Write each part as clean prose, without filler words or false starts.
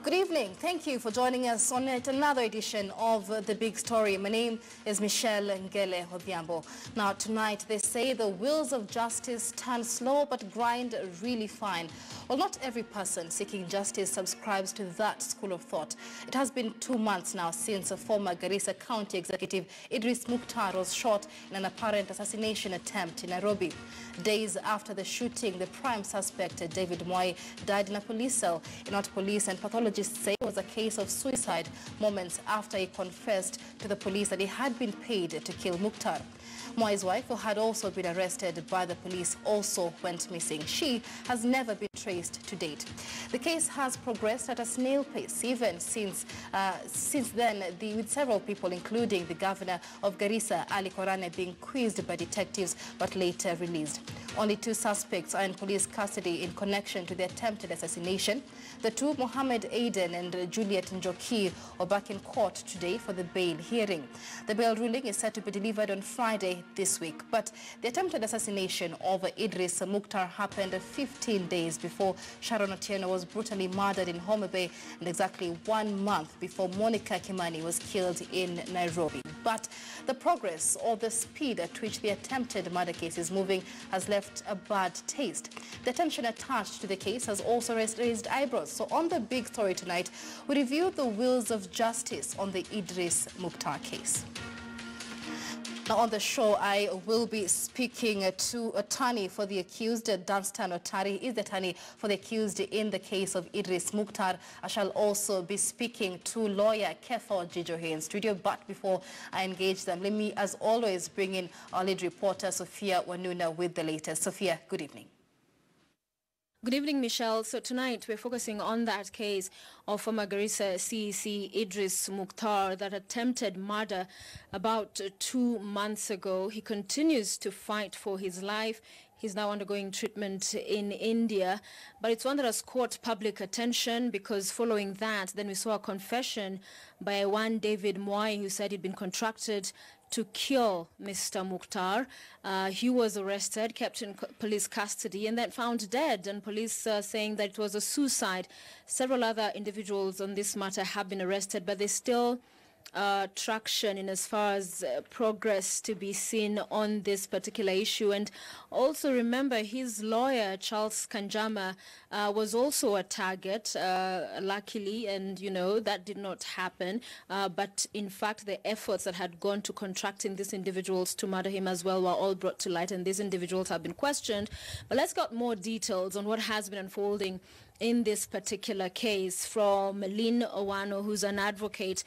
Good evening. Thank you for joining us on another edition of The Big Story. My name is Michelle Ngele Odhiambo. Now, tonight they say the wheels of justice turn slow but grind really fine. Well, not every person seeking justice subscribes to that school of thought. It has been 2 months now since a former Garissa County Executive Idriss Mukhtar was shot in an apparent assassination attempt in Nairobi. Days after the shooting, the prime suspect, David Moi, died in a police cell in what police and pathologists say was a case of suicide moments after he confessed to the police that he had been paid to kill Mukhtar. Moi's wife, who had also been arrested by the police, also went missing. She has never been traced to date. The case has progressed at a snail pace, even since then, with several people, including the governor of Garissa, Ali Korane, being quizzed by detectives but later released. Only 2 suspects are in police custody in connection to the attempted assassination. The two, Mohammed Aden and Juliet Njoki, are back in court today for the bail hearing. The bail ruling is set to be delivered on Friday this week. But the attempted assassination of Idriss Mukhtar happened 15 days before Sharon Otieno was brutally murdered in Homa Bay, and exactly 1 month before Monica Kimani was killed in Nairobi. But the progress or the speed at which the attempted murder case is moving has left a bad taste. The attention attached to the case has also raised eyebrows. So on The Big Story tonight, we review the wheels of justice on the Idriss Mukhtar case. Now on the show, I will be speaking to attorney for the accused, Dunstan Otari is the attorney for the accused in the case of Idriss Mukhtar. I shall also be speaking to lawyer Kefa Jijo here in studio. But before I engage them, let me, as always, bring in our lead reporter, Sophia Wanuna, with the latest. Sophia, good evening. Good evening, Michelle. So tonight we're focusing on that case of former Garissa CEC Idriss Mukhtar, that attempted murder about 2 months ago. He continues to fight for his life. He's now undergoing treatment in India, but it's one that has caught public attention because following that, then we saw a confession by one David Moi, who said he'd been contracted to kill Mr. Mukhtar. He was arrested, kept in police custody, and then found dead, and police saying that it was a suicide. Several other individuals on this matter have been arrested, but there's still traction in as far as progress to be seen on this particular issue. And also remember, his lawyer, Charles Kanjama, was also a target, luckily, and you know, that did not happen. But in fact, the efforts that had gone to contracting these individuals to murder him as well were all brought to light, and these individuals have been questioned. But let's get more details on what has been unfolding in this particular case from Lynn Owano, who's an advocate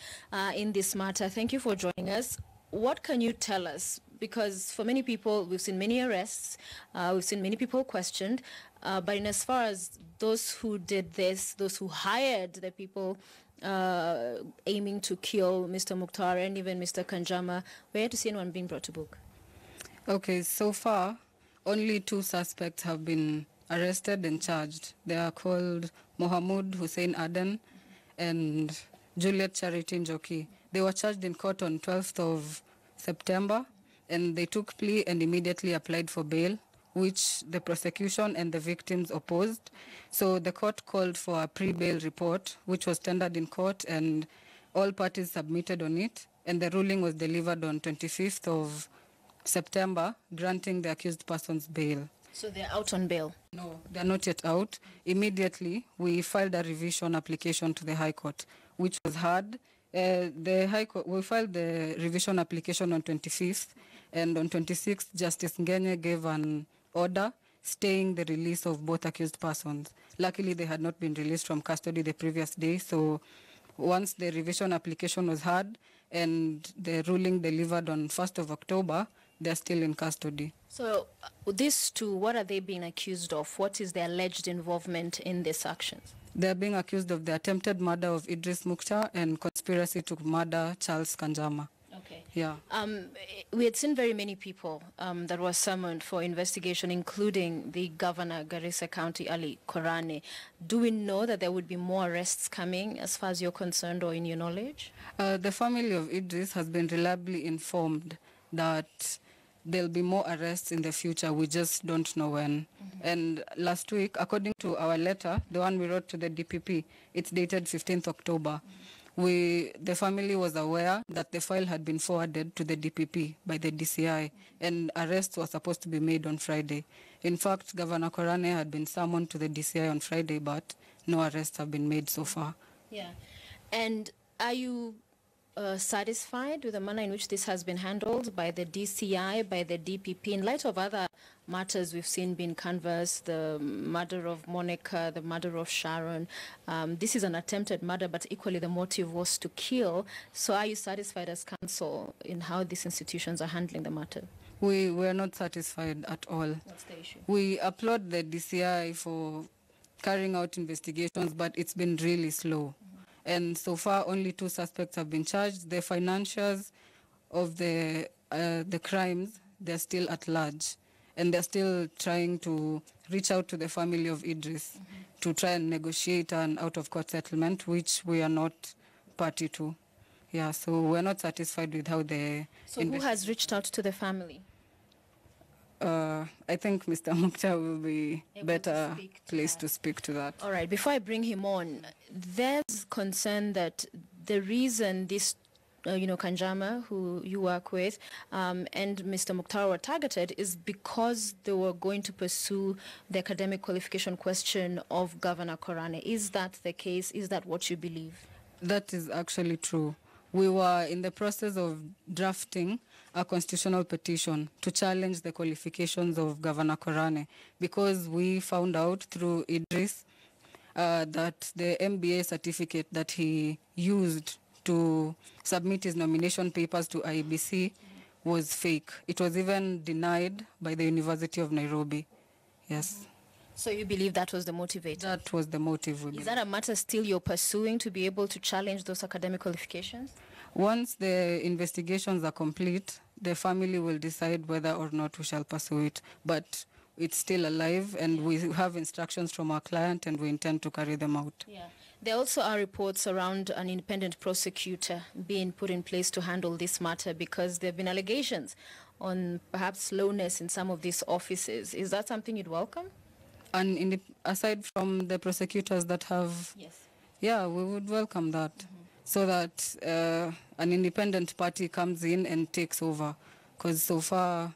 in this matter. Thank you for joining us. What can you tell us? Because for many people, we've seen many arrests, we've seen many people questioned, but in as far as those who did this, those who hired the people aiming to kill Mr. Mukhtar and even Mr. Kanjama, we're yet to see anyone being brought to book. Okay, so far, only 2 suspects have been arrested and charged. They are called Mohammed Hussein Aden and Juliet Charity Njoki. They were charged in court on 12th of September, and they took plea and immediately applied for bail, which the prosecution and the victims opposed. So the court called for a pre-bail report, which was tendered in court, and all parties submitted on it, and the ruling was delivered on 25th of September, granting the accused persons bail. So they're out on bail? No, they're not yet out. Immediately, we filed a revision application to the High Court, which was heard. The High Court, we filed the revision application on 25th, and on 26th, Justice Ngenye gave an order staying the release of both accused persons. Luckily, they had not been released from custody the previous day, so once the revision application was heard and the ruling delivered on 1st of October, they're still in custody. So these two, what are they being accused of? What is their alleged involvement in these actions? They're being accused of the attempted murder of Idriss Mukhtar and conspiracy to murder Charles Kanjama. Okay. Yeah. We had seen very many people that were summoned for investigation, including the governor, Garissa County, Ali Korane. Do we know that there would be more arrests coming as far as you're concerned or in your knowledge? The family of Idriss has been reliably informed that there'll be more arrests in the future. We just don't know when. And last week, according to our letter, the one we wrote to the DPP, it's dated 15th October. The family was aware that the file had been forwarded to the DPP by the DCI, and arrests were supposed to be made on Friday. In fact, Governor Korane had been summoned to the DCI on Friday, but no arrests have been made so far. Yeah. And are you satisfied with the manner in which this has been handled by the DCI, by the DPP, in light of other matters we've seen being canvassed, the murder of Monica, the murder of Sharon? This is an attempted murder, but equally the motive was to kill. So are you satisfied as council in how these institutions are handling the matter? We were not satisfied at all. What's the issue? We applaud the DCI for carrying out investigations, but it's been really slow. And so far, only 2 suspects have been charged. The financiers of the crimes, they're still at large. And they're still trying to reach out to the family of Idriss to try and negotiate an out-of-court settlement, which we are not party to. Yeah, so we're not satisfied with how the... So who has reached out to the family? I think Mr. Mukhtar will be better placed to speak to that. All right, before I bring him on, there's concern that the reason this, Kanjama, who you work with, and Mr. Mukhtar were targeted is because they were going to pursue the academic qualification question of Governor Korane. Is that the case? Is that what you believe? That is actually true. We were in the process of drafting a constitutional petition to challenge the qualifications of Governor Korane because we found out through Idriss that the MBA certificate that he used to submit his nomination papers to IEBC was fake. It was even denied by the University of Nairobi. Yes. So you believe that was the motivator? That was the motive. Is that a matter still you're pursuing to be able to challenge those academic qualifications? Once the investigations are complete, the family will decide whether or not we shall pursue it. But it's still alive, and we have instructions from our client, and we intend to carry them out. Yeah. There also are reports around an independent prosecutor being put in place to handle this matter because there have been allegations on perhaps slowness in some of these offices. Is that something you'd welcome? And aside from the prosecutors that have... Yes. Yeah, we would welcome that. So that an independent party comes in and takes over. Because so far,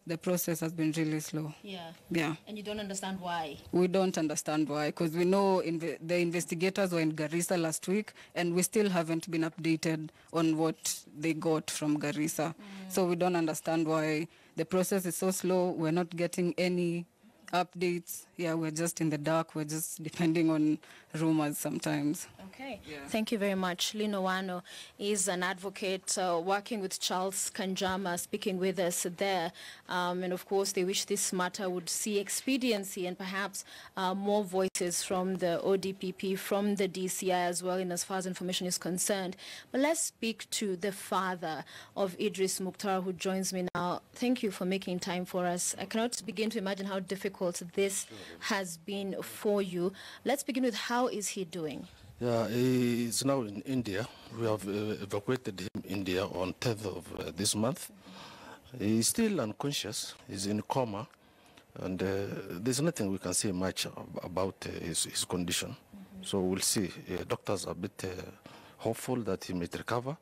the process has been really slow. Yeah. Yeah. And you don't understand why? We don't understand why. Because we know the investigators were in Garissa last week, and we still haven't been updated on what they got from Garissa. So we don't understand why the process is so slow. We're not getting any updates. Yeah, we're just in the dark. We're just depending on rumors sometimes. Okay. Yeah. Thank you very much. Lino Wano is an advocate working with Charles Kanjama, speaking with us there. And of course, they wish this matter would see expediency and perhaps more voices from the ODPP, from the DCI as well, in as far as information is concerned. But let's speak to the father of Idriss Mukhtar, who joins me now. Thank you for making time for us. I cannot begin to imagine how difficult this has been for you. Let's begin with how is he doing? Yeah, he is now in India. We have evacuated him in India on 10th of this month. He is still unconscious. He's in coma. And there's nothing we can say much about his condition. So we'll see. Doctors are a bit hopeful that he may recover.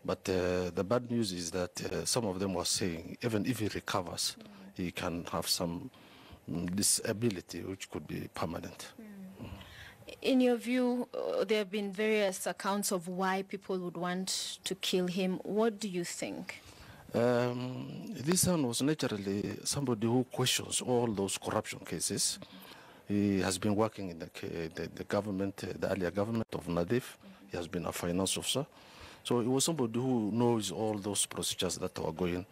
But the bad news is that some of them were saying even if he recovers, he can have some disability which could be permanent. In your view, there have been various accounts of why people would want to kill him. What do you think? This man was naturally somebody who questions all those corruption cases. He has been working in the government, the earlier government of Nadif. He has been a finance officer. So he was somebody who knows all those procedures that were going.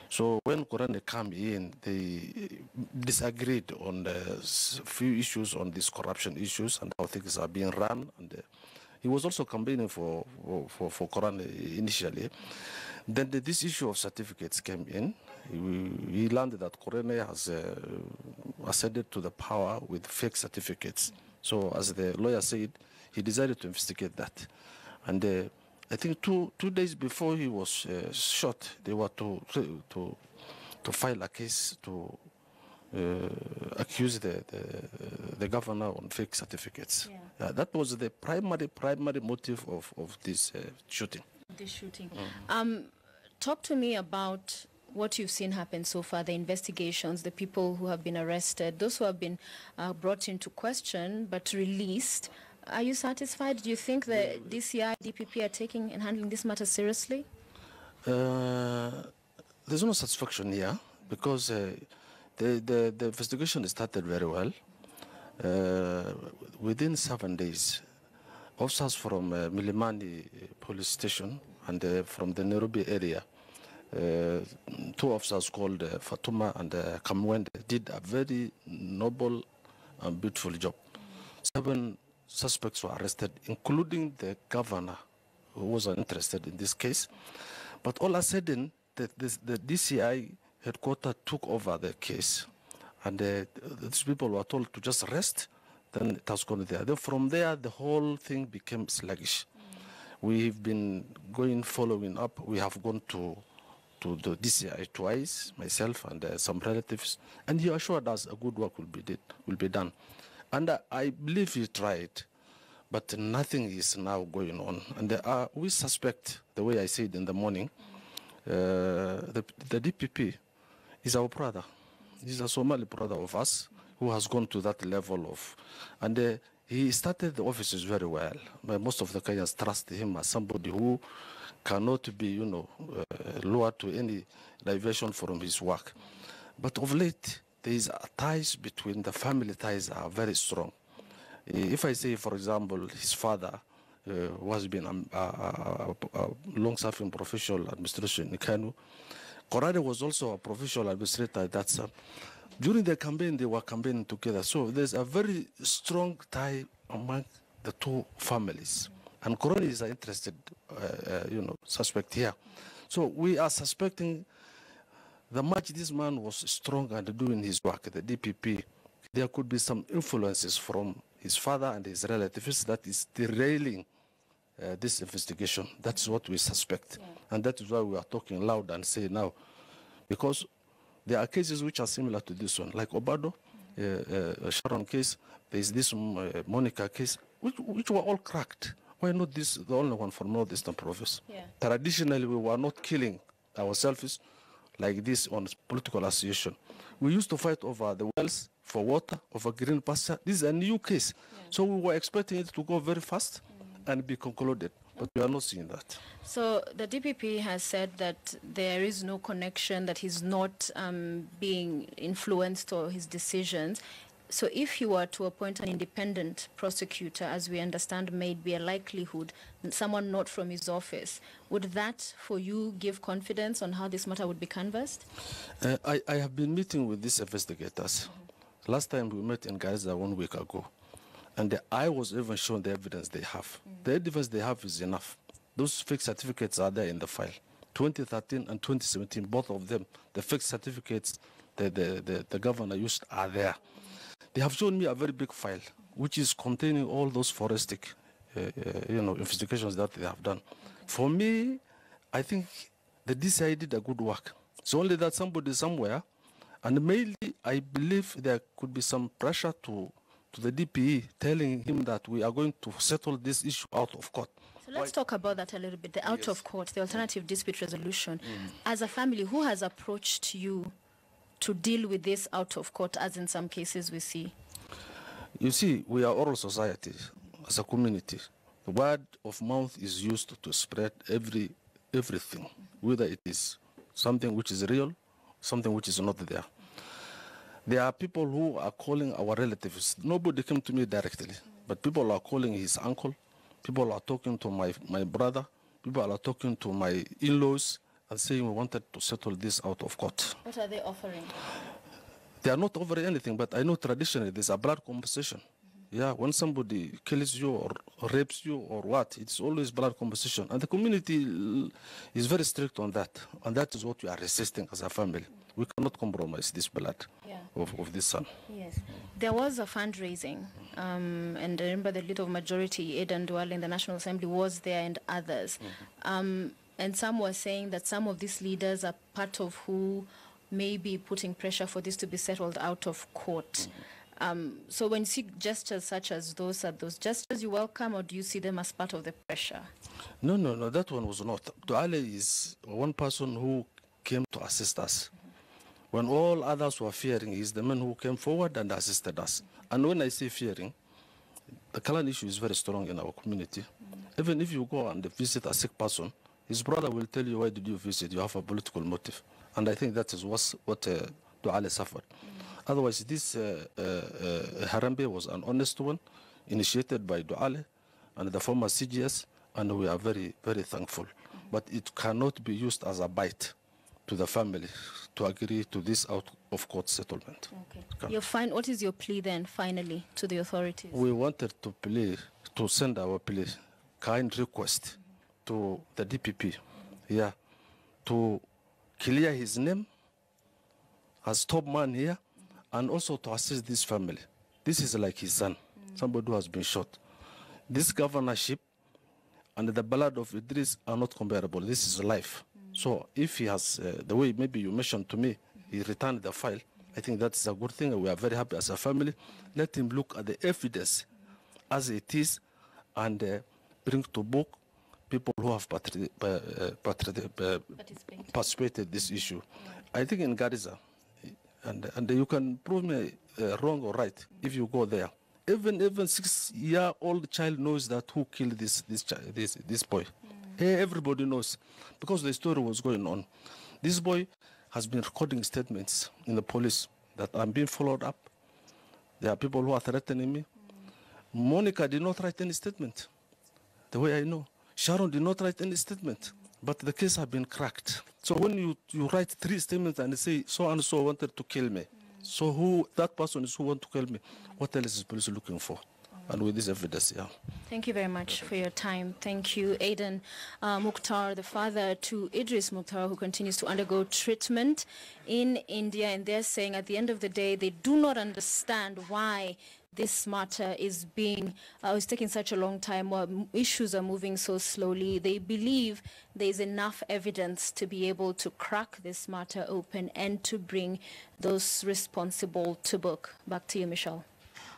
So when Korane came in, they disagreed on a few issues on these corruption issues and how things are being run. And he was also campaigning for Korane initially. Then this issue of certificates came in. He learned that Korane has ascended to the power with fake certificates. So as the lawyer said, he decided to investigate that. And I think two days before he was shot, they were to file a case to accuse the governor on fake certificates. Yeah. That was the primary motive of this shooting. Talk to me about what you've seen happen so far, the investigations, the people who have been arrested, those who have been brought into question but released. Are you satisfied? Do you think the DCI, DPP are taking and handling this matter seriously? There's no satisfaction here because the investigation started very well. Within 7 days, officers from Milimani police station and from the Nairobi area, 2 officers called Fatuma and Kamwende did a very noble and beautiful job. 7 suspects were arrested, including the governor, who was interested in this case. But all of a sudden, the DCI headquarters took over the case, and these people were told to just rest. Then it has gone there. Then from there, the whole thing became sluggish. We've been following up. We have gone to the DCI twice, myself and some relatives, and he assured us a good work will be done. And I believe he tried, but nothing is now going on. And we suspect, the way I said in the morning, the DPP is our brother. He's a Somali brother of us who has gone to that level of, and he started the offices very well. Most of the Kenyans trust him as somebody who cannot be, lured to any diversion from his work. But of late, there is ties between the family ties are very strong. If I say, for example, his father, who has been a long-serving professional administration in Kanu, Korade was also a professional administrator at that time. During the campaign, they were campaigning together. So there's a very strong tie among the 2 families. And Korade is an interested, suspect here. So we are suspecting the much this man was strong and doing his work, the DPP, there could be some influences from his father and his relatives that is derailing this investigation. That's what we suspect. Yeah. And that is why we are talking loud and say now, because there are cases which are similar to this one, like Obado, Sharon case, there is this Monica case, which were all cracked. Why not this, the only one from Northeastern Province? Yeah. Traditionally, we were not killing ourselves like this on political association. We used to fight over the wells for water, over green pasture. This is a new case. Yeah. So we were expecting it to go very fast and be concluded, but we are not seeing that. So the DPP has said that there is no connection, that he's not being influenced or his decisions. So if you were to appoint an independent prosecutor, as we understand may be a likelihood, someone not from his office, would that, for you, give confidence on how this matter would be canvassed? I have been meeting with these investigators. Last time we met in Garissa 1 week ago, and I was even shown the evidence they have. The evidence they have is enough. Those fake certificates are there in the file. 2013 and 2017, both of them, the fake certificates the governor used are there. They have shown me a very big file, which is containing all those forensic, investigations that they have done. For me, I think the DCI did a good work. It's only that somebody somewhere, and mainly I believe there could be some pressure to the DPE telling him that we are going to settle this issue out of court. So let's talk about that a little bit, the out of court, the alternative dispute resolution. As a family, who has approached you to deal with this out of court, as in some cases we see? You see, we are oral society as a community. The word of mouth is used to spread everything, whether it is something which is real, something which is not there. There are people who are calling our relatives. Nobody came to me directly, but people are calling his uncle. People are talking to my brother. People are talking to my in-laws and saying we wanted to settle this out of court. What are they offering? They are not offering anything, but I know traditionally there's a blood compensation. Yeah, when somebody kills you or rapes you or what, it's always blood compensation. And the community is very strict on that. And that is what we are resisting as a family. We cannot compromise this blood of this son. Yes. There was a fundraising, and I remember the leader of majority, Aden Mukhtar, in the National Assembly was there and others. And some were saying that some of these leaders are part of who maybe putting pressure for this to be settled out of court. So when you see gestures such as those, are those gestures you welcome, or do you see them as part of the pressure? No, that one was not. Duale is one person who came to assist us. When all others were fearing, he's the man who came forward and assisted us. And when I say fearing, the clan issue is very strong in our community. Even if you go and visit a sick person, his brother will tell you, why did you visit? You have a political motive. And I think that is what Duale suffered. Otherwise, this Harambe was an honest one, initiated by Duale and the former CGS, and we are very, very thankful. But it cannot be used as a bite to the family to agree to this out-of-court settlement. Okay. What is your plea then, finally, to the authorities? We wanted to send our plea, kind request to the DPP, to clear his name as top man here, and also to assist this family. This is like his son, somebody who has been shot. This governorship and the blood of Idriss are not comparable. This is life. So if he has, the way maybe you mentioned to me, he returned the file, I think that's a good thing. We are very happy as a family. Let him look at the evidence as it is and bring to book people who have participated this issue. I think in Garissa, and you can prove me wrong or right if you go there. Even 6-year-old child knows that who killed this boy. Everybody knows, because the story was going on. This boy has been recording statements in the police that I'm being followed up. There are people who are threatening me. Monica did not write any statement, the way I know. Sharon did not write any statement, but the case has been cracked. So when you write 3 statements and say so and so wanted to kill me, so who that person is who want to kill me, what else is police looking for? And with this evidence, Thank you very much for your time. Thank you, Aden Mukhtar, the father to Idriss Mukhtar, who continues to undergo treatment in India. And they're saying at the end of the day, they do not understand why this matter is taking such a long time, or issues are moving so slowly. They believe there is enough evidence to be able to crack this matter open and to bring those responsible to book. Back to you, Michelle.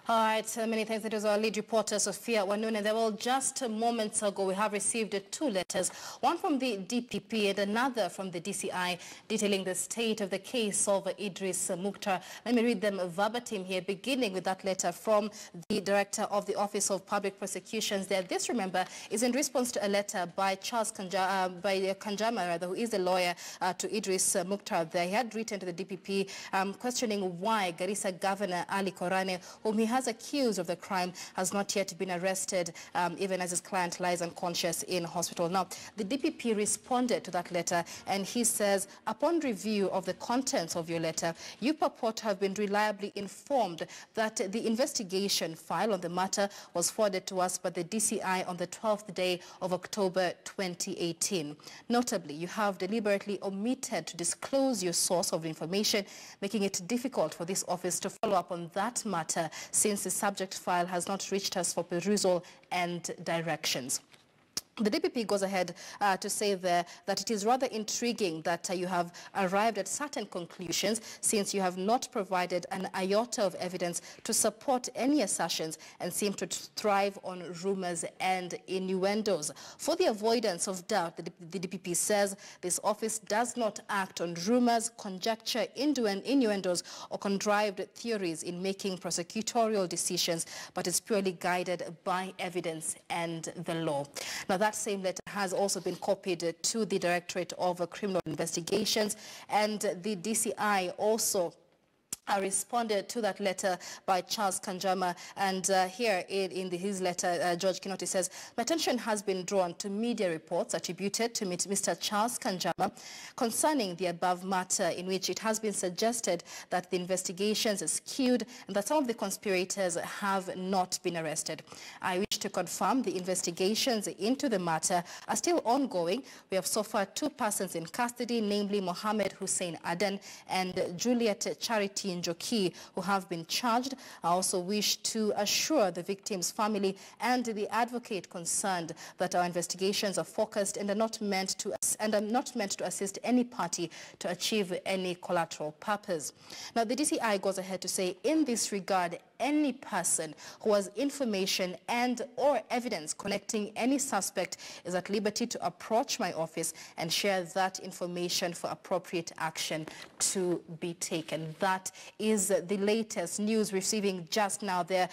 All right, many thanks. It was our lead reporter, Sophia Wanune. There were just moments ago, we have received 2 letters, one from the DPP and another from the DCI, detailing the state of the case of Idriss Mukhtar. Let me read them verbatim here, beginning with that letter from the Director of the Office of Public Prosecutions there. This, remember, is in response to a letter by Kanjama, who is the lawyer to Idriss Mukhtar. They had written to the DPP questioning why Garissa Governor Ali Korane, whom he has accused of the crime, has not yet been arrested, even as his client lies unconscious in hospital. Now, the DPP responded to that letter, and he says, upon review of the contents of your letter, you purport to have been reliably informed that the investigation file on the matter was forwarded to us by the DCI on the 12th day of October 2018. Notably, you have deliberately omitted to disclose your source of information, making it difficult for this office to follow up on that matter, since the subject file has not reached us for perusal and directions. The DPP goes ahead to say there that it is rather intriguing that you have arrived at certain conclusions, since you have not provided an iota of evidence to support any assertions and seem to thrive on rumors and innuendos. For the avoidance of doubt, the DPP says this office does not act on rumors, conjecture, innuendos or contrived theories in making prosecutorial decisions, but is purely guided by evidence and the law. Now, that same letter has also been copied to the Directorate of Criminal Investigations, and the DCI also responded to that letter by Charles Kanjama, and here in his letter, George Kinoti says, my attention has been drawn to media reports attributed to Mr. Charles Kanjama concerning the above matter, in which it has been suggested that the investigations are skewed and that some of the conspirators have not been arrested. I wish to confirm the investigations into the matter are still ongoing. We have so far 2 persons in custody, namely Mohammed Hussein Aden and Juliet Charity Charity Njoki, who have been charged. I also wish to assure the victim's family and the advocate concerned that our investigations are focused and are not meant to assist any party to achieve any collateral purpose. Now, the DCI goes ahead to say, in this regard, any person who has information and or evidence connecting any suspect is at liberty to approach my office and share that information for appropriate action to be taken. That is the latest news receiving just now there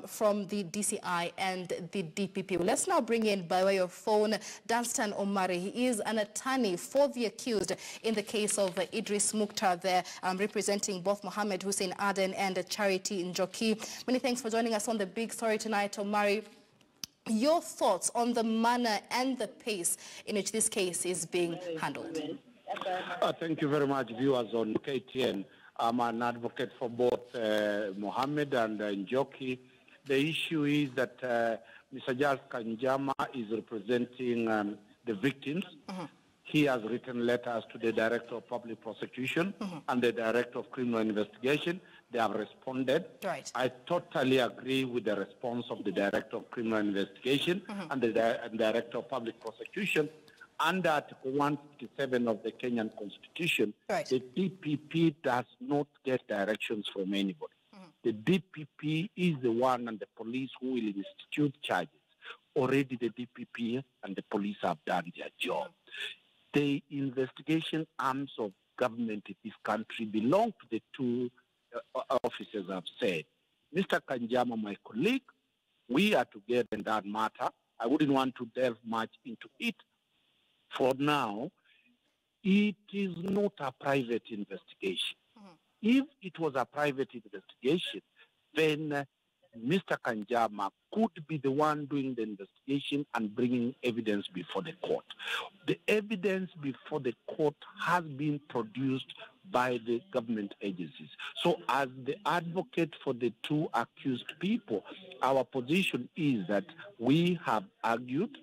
from the DCI and the DPP. Well, let's now bring in, by way of phone, Dunstan Omari. He is an attorney for the accused in the case of Idriss Mukhtar there, representing both Mohammed Hussein Aden and Charity Njoki. Many thanks for joining us on the big story tonight, Omari. Your thoughts on the manner and the pace in which this case is being handled? Thank you very much, viewers on KTN. I'm an advocate for both Mohammed and Njoki. The issue is that Mr. Charles Kanjama is representing the victims. He has written letters to the Director of Public Prosecution and the Director of Criminal Investigation. They have responded. Right. I totally agree with the response of the Director of Criminal Investigation and the Director of Public Prosecution. Under Article 157 of the Kenyan Constitution, the DPP does not get directions from anybody. The DPP is the one and the police who will institute charges. Already the DPP and the police have done their job. The investigation arms of government in this country belong to the two officers I've said. Mr. Kanjama, my colleague, we are together in that matter. I wouldn't want to delve much into it. For now, it is not a private investigation. If it was a private investigation, then Mr. Kanjama could be the one doing the investigation and bringing evidence before the court. The evidence before the court has been produced by the government agencies. So as the advocate for the two accused people, our position is that we have argued.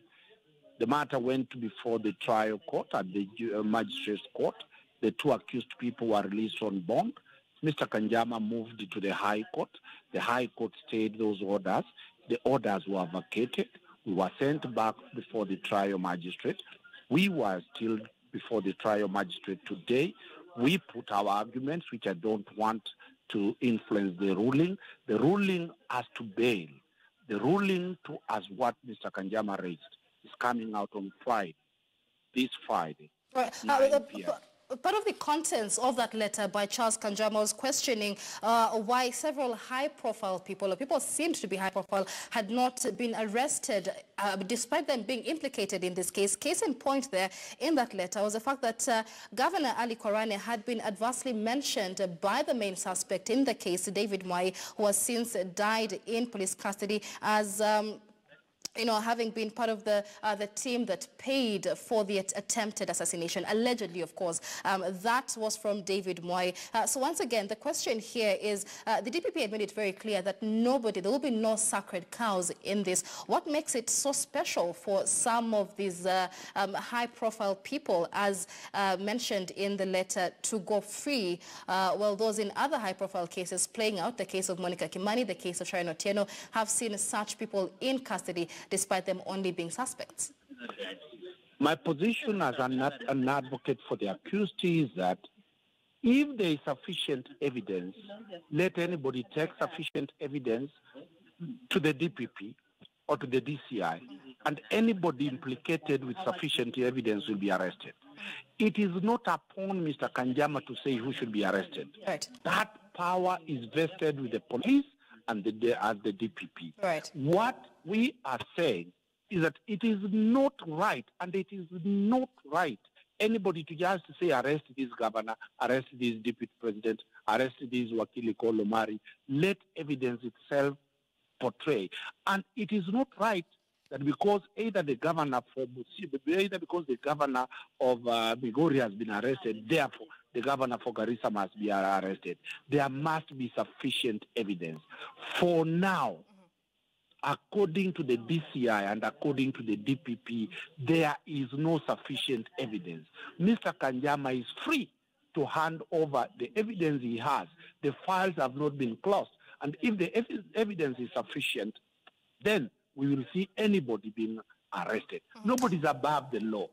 The matter went before the trial court at the magistrate's court. The two accused people were released on bond. Mr. Kanjama moved to the High Court. The High Court stayed those orders. The orders were vacated. We were sent back before the trial magistrate. We were still before the trial magistrate today. We put our arguments, which I don't want to influence the ruling. The ruling as to bail, the ruling to as what Mr. Kanjama raised is coming out on Friday, this Friday, 9 p.m. Part of the contents of that letter by Charles Kanjama was questioning why several high-profile people, or people seemed to be high-profile, had not been arrested despite them being implicated in this case. Case in point there in that letter was the fact that Governor Ali Korane had been adversely mentioned by the main suspect in the case, David Mwai, who has since died in police custody as having been part of the team that paid for the attempted assassination, allegedly, of course. That was from David Mwai. So once again, the question here is, the DPP had made it very clear that there will be no sacred cows in this. What makes it so special for some of these high-profile people, as mentioned in the letter, to go free, while those in other high-profile cases playing out, the case of Monica Kimani, the case of Sharon Otieno, have seen such people in custody despite them only being suspects? My position as an advocate for the accused is that if there is sufficient evidence, let anybody take sufficient evidence to the DPP or to the DCI, and anybody implicated with sufficient evidence will be arrested. It is not upon Mr. Kanjama to say who should be arrested. Right. That power is vested with the police and the DPP. Right. What we are saying is that it is not right, and it is not right anybody to just say arrest this governor, arrest this deputy president, arrest this Wakili Kolomari. Let evidence itself portray. And it is not right that because the governor of Migori has been arrested, therefore the governor for Garissa must be arrested. There must be sufficient evidence. For now, according to the DCI and according to the DPP, there is no sufficient evidence. Mr. Kanjama is free to hand over the evidence he has. The files have not been closed. And if the evidence is sufficient, then we will see anybody being arrested. Nobody's above the law.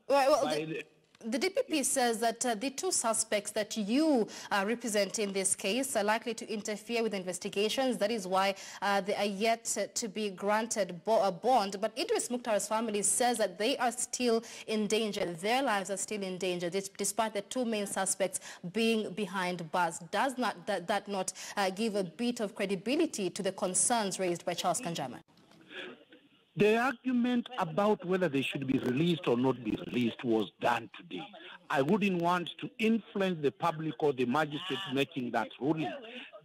The DPP says that the two suspects that you represent in this case are likely to interfere with investigations. That is why they are yet to be granted a bond. But Idriss Mukhtar's family says that they are still in danger. Their lives are still in danger, despite the two main suspects being behind bars. Does that not give a bit of credibility to the concerns raised by Charles Kanjama? The argument about whether they should be released or not be released was done today. I wouldn't want to influence the public or the magistrate making that ruling.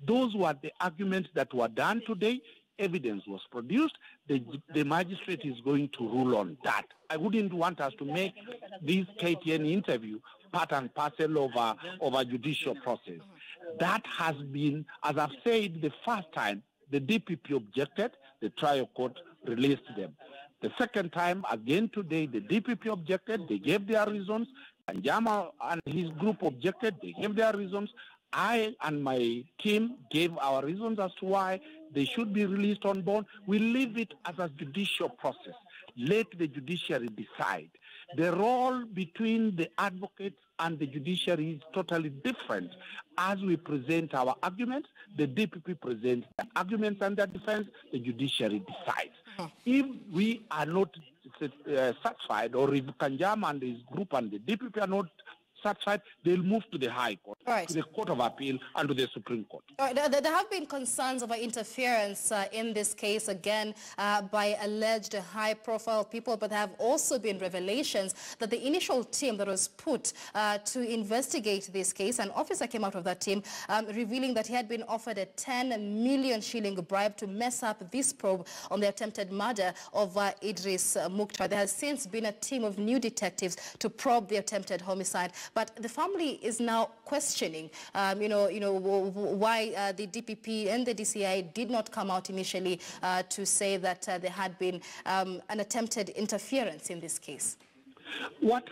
Those were the arguments that were done today. Evidence was produced. The magistrate is going to rule on that. I wouldn't want us to make this KTN interview part and parcel of a judicial process. That has been, as I've said the first time, the DPP objected, the trial court released them. The second time, again today, the DPP objected, they gave their reasons. Kanjama and his group objected, they gave their reasons. I and my team gave our reasons as to why they should be released on bond. We leave it as a judicial process. Let the judiciary decide. The role between the advocates and the judiciary is totally different. As we present our arguments, the DPP presents the arguments and their defense, the judiciary decides. If we are not satisfied, or if Kanjama and his group and the DPP are not satisfied, they'll move to the High Court, to the Court of Appeal, and to the Supreme Court. There have been concerns over interference in this case, again, by alleged high-profile people, but there have also been revelations that the initial team that was put to investigate this case, an officer came out of that team, revealing that he had been offered a 10 million shilling bribe to mess up this probe on the attempted murder of Idriss Mukhtar. There has since been a team of new detectives to probe the attempted homicide. But the family is now questioning, why the DPP and the DCI did not come out initially to say that there had been an attempted interference in this case. What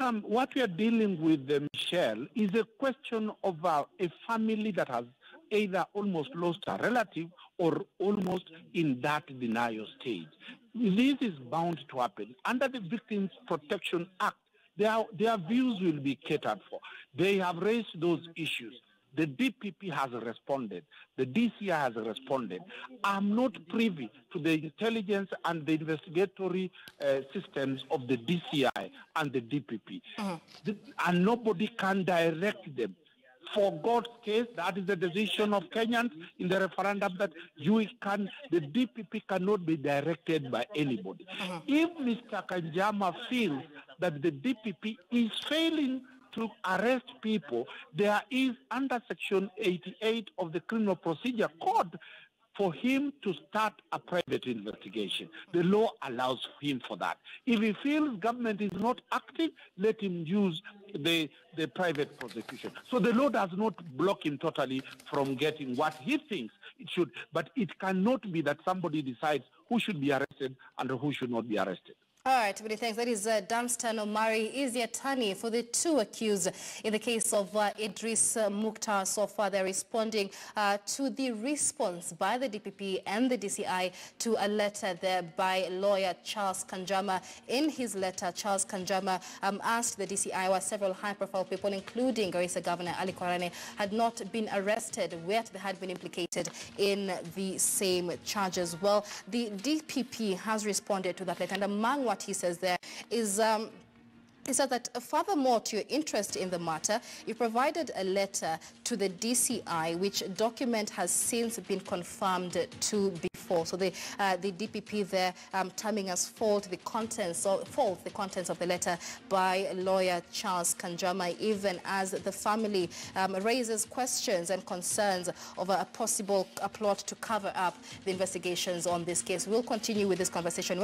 we are dealing with, Michelle, is a question of a family that has either almost lost a relative or almost in that denial stage. This is bound to happen. Under the Victims Protection Act, their views will be catered for. They have raised those issues. The DPP has responded. The DCI has responded. I'm not privy to the intelligence and the investigatory systems of the DCI and the DPP. And nobody can direct them. For God's case, that is the decision of Kenyans in the referendum, that the DPP cannot be directed by anybody. If Mr. Kanjama feels that the DPP is failing to arrest people, there is under Section 88 of the Criminal Procedure Code for him to start a private investigation. The law allows him for that. If he feels government is not active, let him use the private prosecution. So the law does not block him totally from getting what he thinks it should, but it cannot be that somebody decides who should be arrested and who should not be arrested. All right, many thanks. That is Dunstan Omari is the attorney for the two accused in the case of Idriss Mukhtar. So far, they're responding to the response by the DPP and the DCI to a letter there by lawyer Charles Kanjama. In his letter, Charles Kanjama asked the DCI why several high-profile people, including Garissa Governor Ali Kwarane, had not been arrested, yet they had been implicated in the same charges. Well, the DPP has responded to that letter, and among what he says there is he said that furthermore to your interest in the matter, you provided a letter to the DCI, which document has since been confirmed to be false. So the DPP there terming as false the contents of the letter by lawyer Charles Kanjama, even as the family raises questions and concerns over a possible plot to cover up the investigations on this case. We'll continue with this conversation.